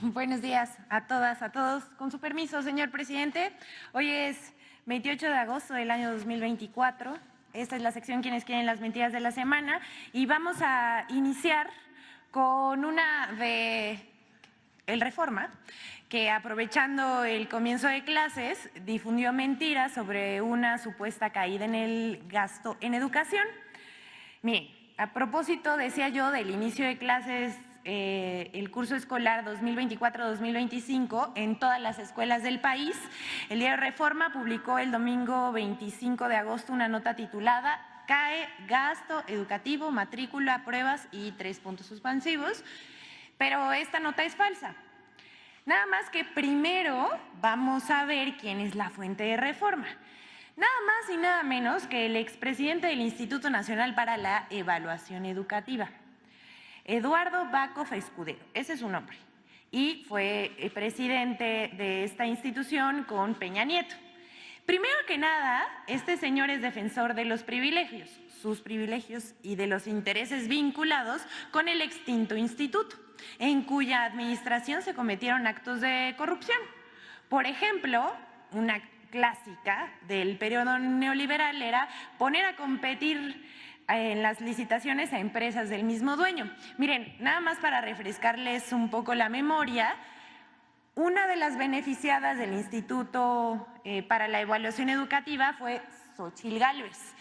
Buenos días a todas, a todos. Con su permiso, señor presidente, hoy es 28 de agosto del año 2024. Esta es la sección Quienes quieren las mentiras de la semana y vamos a iniciar con una de El Reforma, que aprovechando el comienzo de clases difundió mentiras sobre una supuesta caída en el gasto en educación. Miren, a propósito, decía yo, del inicio de clases, el curso escolar 2024-2025 en todas las escuelas del país, el diario Reforma publicó el domingo 25 de agosto una nota titulada "Cae gasto educativo, matrícula, pruebas y 3 puntos suspensivos", pero esta nota es falsa. Nada más que primero vamos a ver quién es la fuente de Reforma. Nada más y nada menos que el expresidente del Instituto Nacional para la Evaluación Educativa, Eduardo Backhoff Escudero, ese es su nombre, y fue presidente de esta institución con Peña Nieto. Primero que nada, este señor es defensor de los privilegios, sus privilegios y de los intereses vinculados con el extinto instituto, en cuya administración se cometieron actos de corrupción. Por ejemplo, una clásica del periodo neoliberal era poner a competir en las licitaciones a empresas del mismo dueño. Miren, nada más para refrescarles un poco la memoria, una de las beneficiadas del Instituto para la Evaluación Educativa fue Xóchitl Gálvez,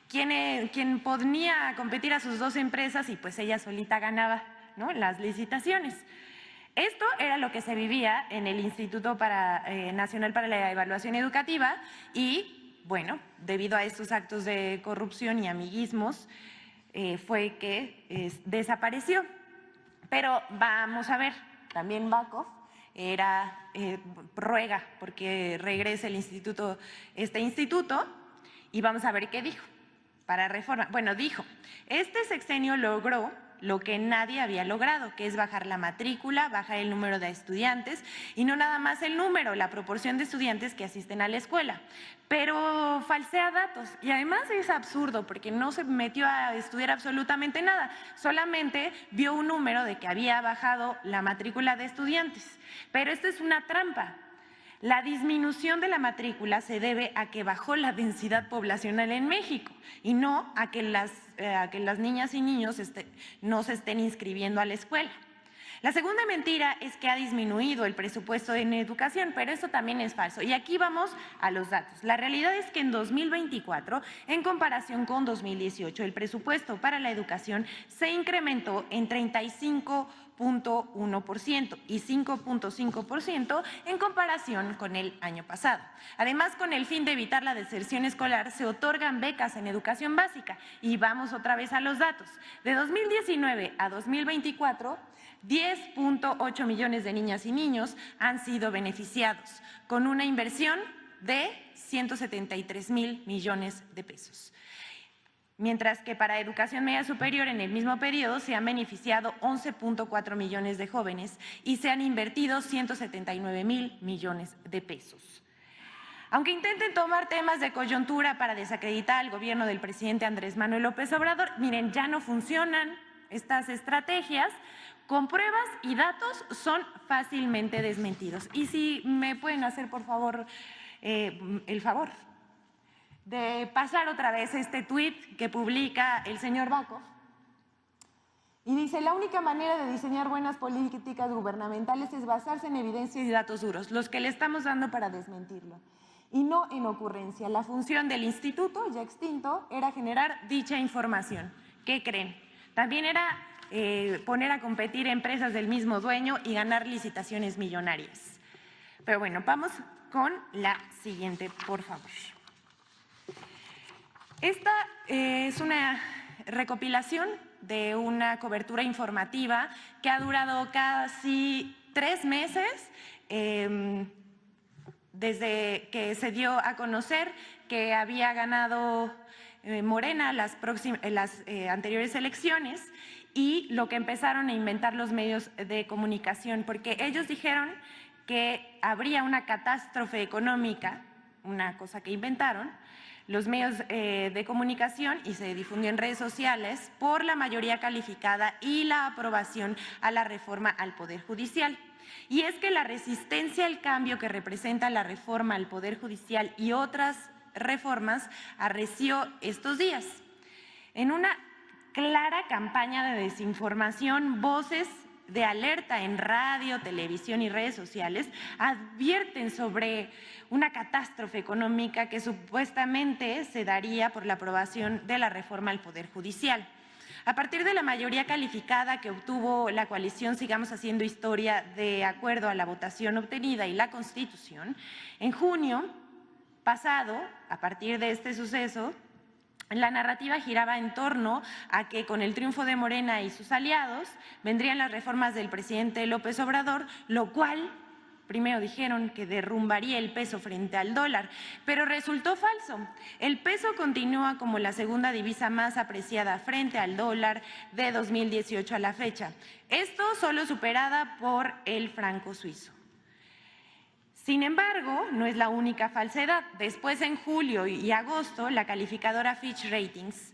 quien ponía a competir a sus dos empresas y pues ella solita ganaba, ¿no?, las licitaciones. Esto era lo que se vivía en el Instituto Nacional para la Evaluación Educativa y, bueno, debido a estos actos de corrupción y amiguismos, fue que desapareció. Pero vamos a ver, también Backhoff ruega porque regrese este instituto, y vamos a ver qué dijo para Reforma. Bueno, dijo: este sexenio logró lo que nadie había logrado, que es bajar la matrícula, bajar el número de estudiantes, y no nada más el número, la proporción de estudiantes que asisten a la escuela, pero falsea datos y además es absurdo porque no se metió a estudiar absolutamente nada, solamente vio un número de que había bajado la matrícula de estudiantes, pero esto es una trampa. La disminución de la matrícula se debe a que bajó la densidad poblacional en México y no a que las niñas y niños no se estén inscribiendo a la escuela. La segunda mentira es que ha disminuido el presupuesto en educación, pero eso también es falso. Y aquí vamos a los datos. La realidad es que en 2024, en comparación con 2018, el presupuesto para la educación se incrementó en 35.1% y 5.5% en comparación con el año pasado. Además, con el fin de evitar la deserción escolar, se otorgan becas en educación básica. Y vamos otra vez a los datos. De 2019 a 2024, 10.8 millones de niñas y niños han sido beneficiados, con una inversión de 173,000 millones de pesos. Mientras que para educación media superior en el mismo periodo se han beneficiado 11.4 millones de jóvenes y se han invertido 179,000 millones de pesos. Aunque intenten tomar temas de coyuntura para desacreditar al gobierno del presidente Andrés Manuel López Obrador, miren, ya no funcionan estas estrategias. Con pruebas y datos son fácilmente desmentidos. Y si me pueden hacer, por favor, el favor de pasar otra vez este tuit que publica el señor Backhoff. Y dice: la única manera de diseñar buenas políticas gubernamentales es basarse en evidencia y datos duros, los que le estamos dando para desmentirlo, y no en ocurrencia. La función del instituto, ya extinto, era generar dicha información. ¿Qué creen? También era poner a competir empresas del mismo dueño y ganar licitaciones millonarias. Pero bueno, vamos con la siguiente, por favor. Esta es una recopilación de una cobertura informativa que ha durado casi 3 meses, desde que se dio a conocer que había ganado Morena las anteriores elecciones, y lo que empezaron a inventar los medios de comunicación, porque ellos dijeron que habría una catástrofe económica, una cosa que inventaron, los medios de comunicación y se difundió en redes sociales por la mayoría calificada y la aprobación a la reforma al Poder Judicial. Y es que la resistencia al cambio que representa la reforma al Poder Judicial y otras reformas arreció estos días. En una clara campaña de desinformación, voces de alerta en radio, televisión y redes sociales advierten sobre una catástrofe económica que supuestamente se daría por la aprobación de la reforma al Poder Judicial. A partir de la mayoría calificada que obtuvo la coalición Sigamos Haciendo Historia de acuerdo a la votación obtenida y la Constitución, en junio pasado, a partir de este suceso, la narrativa giraba en torno a que con el triunfo de Morena y sus aliados vendrían las reformas del presidente López Obrador, lo cual primero dijeron que derrumbaría el peso frente al dólar, pero resultó falso. El peso continúa como la segunda divisa más apreciada frente al dólar de 2018 a la fecha. Esto solo superada por el franco suizo. Sin embargo, no es la única falsedad. Después, en julio y agosto, la calificadora Fitch Ratings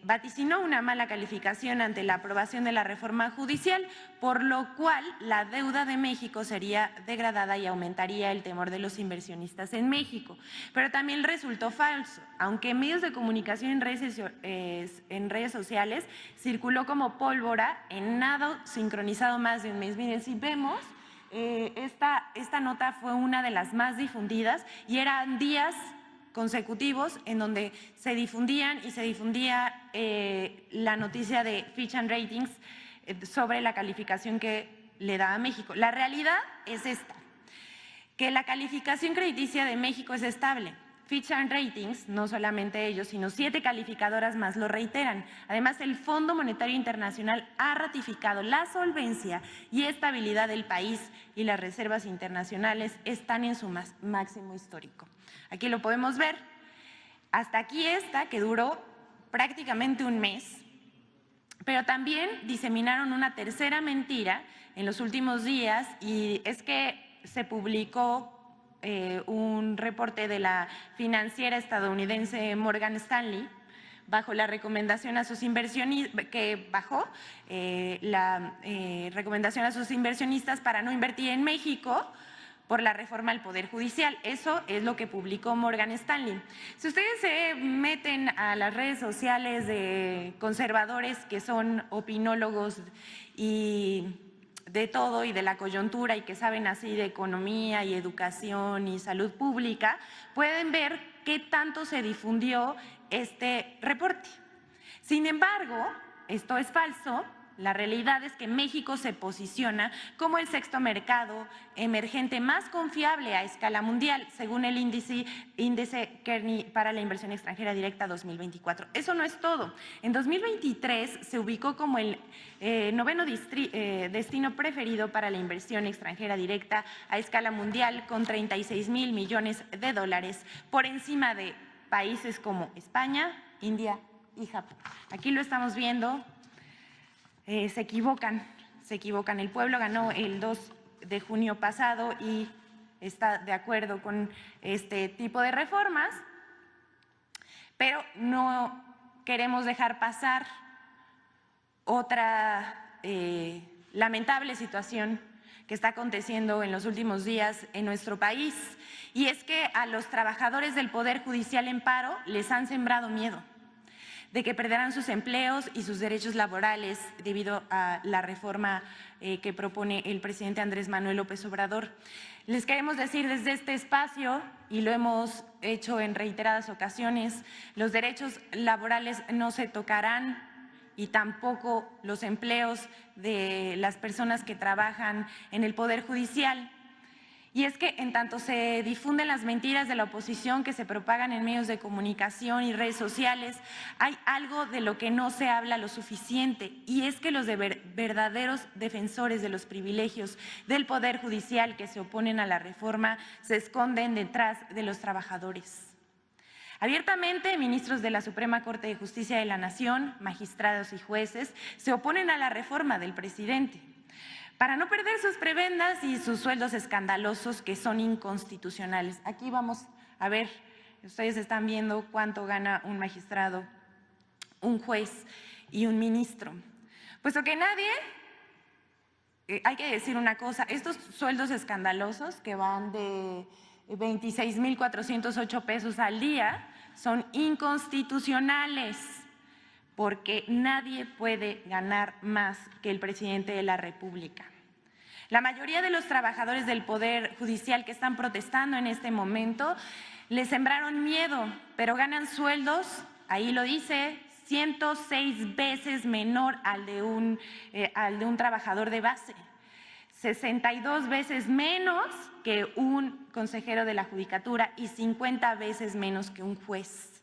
vaticinó una mala calificación ante la aprobación de la reforma judicial, por lo cual la deuda de México sería degradada y aumentaría el temor de los inversionistas en México. Pero también resultó falso, aunque en medios de comunicación en redes sociales circuló como pólvora, en nada sincronizado más de un mes. Miren, si vemos… Esta nota fue una de las más difundidas y eran días consecutivos en donde se difundía la noticia de Fitch Ratings sobre la calificación que le da a México. La realidad es esta, que la calificación crediticia de México es estable. Fitch Ratings, no solamente ellos, sino 7 calificadoras más lo reiteran. Además, el Fondo Monetario Internacional ha ratificado la solvencia y estabilidad del país y las reservas internacionales están en su máximo histórico. Aquí lo podemos ver. Hasta aquí esta, que duró prácticamente un mes, pero también diseminaron una tercera mentira en los últimos días, y es que se publicó un reporte de la financiera estadounidense Morgan Stanley bajo la recomendación a sus inversionistas, que bajó la recomendación a sus inversionistas para no invertir en México por la reforma al Poder Judicial. Eso es lo que publicó Morgan Stanley. Si ustedes se meten a las redes sociales de conservadores que son opinólogos y de todo y de la coyuntura y que saben así de economía y educación y salud pública, pueden ver qué tanto se difundió este reporte. Sin embargo, esto es falso. La realidad es que México se posiciona como el sexto mercado emergente más confiable a escala mundial, según el índice Kearney para la inversión extranjera directa 2024. Eso no es todo. En 2023 se ubicó como el noveno destino preferido para la inversión extranjera directa a escala mundial, con 36,000 millones de dólares, por encima de países como España, India y Japón. Aquí lo estamos viendo. Se equivocan. El pueblo ganó el 2 de junio pasado y está de acuerdo con este tipo de reformas, pero no queremos dejar pasar otra lamentable situación que está aconteciendo en los últimos días en nuestro país, y es que a los trabajadores del Poder Judicial en paro les han sembrado miedo de que perderán sus empleos y sus derechos laborales debido a la reforma que propone el presidente Andrés Manuel López Obrador. Les queremos decir desde este espacio, y lo hemos hecho en reiteradas ocasiones, los derechos laborales no se tocarán, y tampoco los empleos de las personas que trabajan en el Poder Judicial. Y es que en tanto se difunden las mentiras de la oposición que se propagan en medios de comunicación y redes sociales, hay algo de lo que no se habla lo suficiente, y es que los verdaderos defensores de los privilegios del Poder Judicial que se oponen a la reforma se esconden detrás de los trabajadores. Abiertamente, ministros de la Suprema Corte de Justicia de la Nación, magistrados y jueces se oponen a la reforma del presidente para no perder sus prebendas y sus sueldos escandalosos que son inconstitucionales. Aquí vamos a ver ustedes están viendo cuánto gana un magistrado, un juez y un ministro. Puesto que nadie, hay que decir una cosa, estos sueldos escandalosos que van de 26,408 pesos al día son inconstitucionales, porque nadie puede ganar más que el presidente de la República. La mayoría de los trabajadores del Poder Judicial que están protestando en este momento les sembraron miedo, pero ganan sueldos, ahí lo dice, 106 veces menor al de un trabajador de base, 62 veces menos que un consejero de la Judicatura y 50 veces menos que un juez.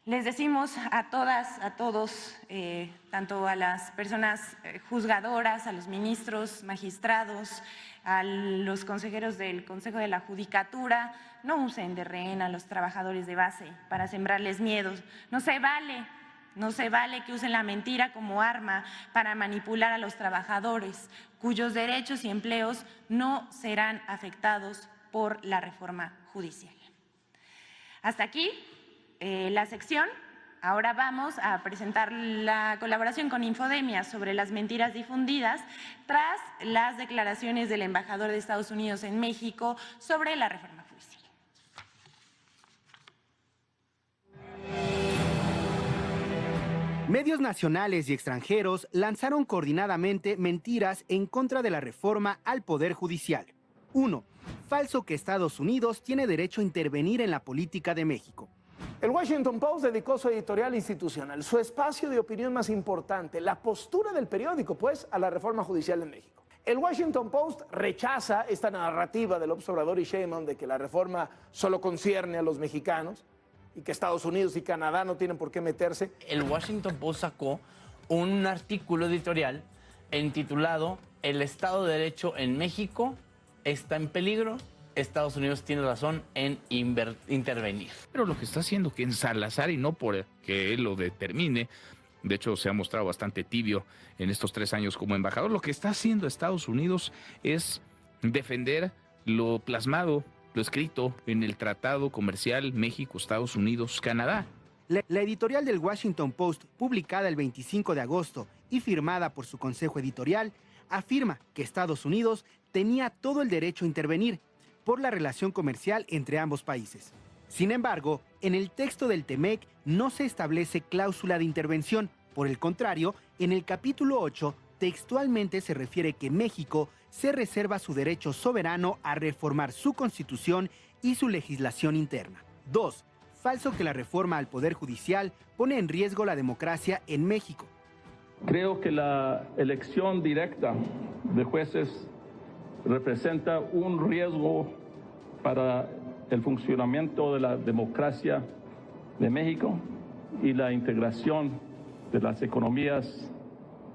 Les decimos a todas, a todos, tanto a las personas juzgadoras, a los ministros, magistrados, a los consejeros del Consejo de la Judicatura, no usen de rehén a los trabajadores de base para sembrarles miedos. No se vale que usen la mentira como arma para manipular a los trabajadores, cuyos derechos y empleos no serán afectados por la reforma judicial. Hasta aquí la sección. Ahora vamos a presentar la colaboración con Infodemia sobre las mentiras difundidas tras las declaraciones del embajador de Estados Unidos en México sobre la reforma judicial. Medios nacionales y extranjeros lanzaron coordinadamente mentiras en contra de la reforma al Poder Judicial. 1. Falso que Estados Unidos tiene derecho a intervenir en la política de México. El Washington Post dedicó su editorial institucional, su espacio de opinión más importante, la postura del periódico, pues, a la reforma judicial en México. El Washington Post rechaza esta narrativa del Obrador y Sheinbaum de que la reforma solo concierne a los mexicanos y que Estados Unidos y Canadá no tienen por qué meterse. El Washington Post sacó un artículo editorial intitulado "El Estado de Derecho en México está en peligro. Estados Unidos tiene razón en intervenir". Pero lo que está haciendo que en Salazar, y no por que él lo determine, de hecho se ha mostrado bastante tibio en estos 3 años como embajador, lo que está haciendo Estados Unidos es defender lo plasmado, lo escrito en el Tratado Comercial México-Estados Unidos-Canadá. La editorial del Washington Post, publicada el 25 de agosto y firmada por su consejo editorial, afirma que Estados Unidos tenía todo el derecho a intervenir por la relación comercial entre ambos países. Sin embargo, en el texto del TEMEC no se establece cláusula de intervención. Por el contrario, en el capítulo 8 textualmente se refiere que México se reserva su derecho soberano a reformar su constitución y su legislación interna. 2. Falso que la reforma al Poder Judicial pone en riesgo la democracia en México. Creo que la elección directa de jueces representa un riesgo para el funcionamiento de la democracia de México y la integración de las economías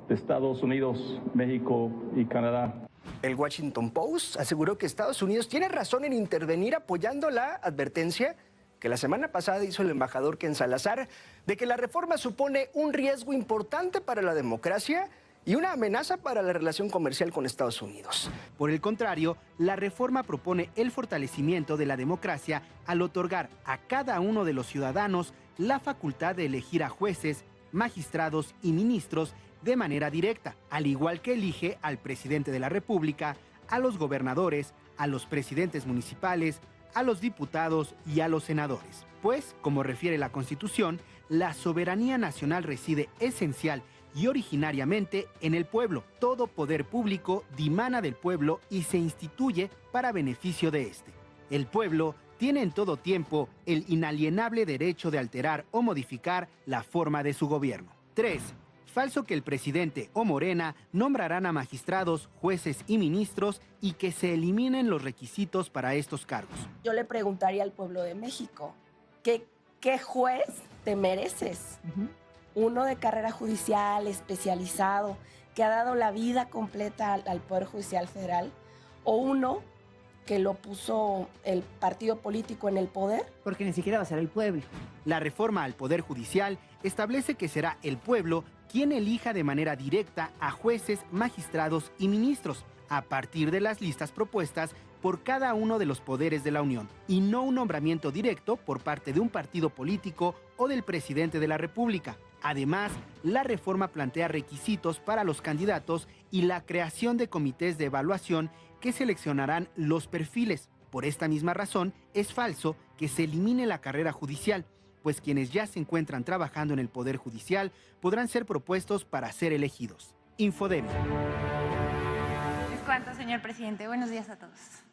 de Estados Unidos, México y Canadá. El Washington Post aseguró que Estados Unidos tiene razón en intervenir apoyando la advertencia que la semana pasada hizo el embajador Ken Salazar de que la reforma supone un riesgo importante para la democracia y una amenaza para la relación comercial con Estados Unidos. Por el contrario, la reforma propone el fortalecimiento de la democracia al otorgar a cada uno de los ciudadanos la facultad de elegir a jueces, magistrados y ministros de manera directa, al igual que elige al presidente de la República, a los gobernadores, a los presidentes municipales, a los diputados y a los senadores. Pues, como refiere la Constitución, la soberanía nacional reside esencial y originariamente en el pueblo. Todo poder público dimana del pueblo y se instituye para beneficio de éste. El pueblo tiene en todo tiempo el inalienable derecho de alterar o modificar la forma de su gobierno. 3. Falso que el presidente o Morena nombrarán a magistrados, jueces y ministros y que se eliminen los requisitos para estos cargos. Yo le preguntaría al pueblo de México, ¿qué juez te mereces? Uno de carrera judicial, especializado, que ha dado la vida completa al Poder Judicial Federal, o uno que lo puso el partido político en el poder. Porque ni siquiera va a ser el pueblo. La reforma al Poder Judicial establece que será el pueblo quien elija de manera directa a jueces, magistrados y ministros, a partir de las listas propuestas por cada uno de los poderes de la Unión y no un nombramiento directo por parte de un partido político o del presidente de la República. Además, la reforma plantea requisitos para los candidatos y la creación de comités de evaluación que seleccionarán los perfiles. Por esta misma razón, es falso que se elimine la carrera judicial, pues quienes ya se encuentran trabajando en el Poder Judicial podrán ser propuestos para ser elegidos. Infodemia. Es cuanto, señor presidente. Buenos días a todos.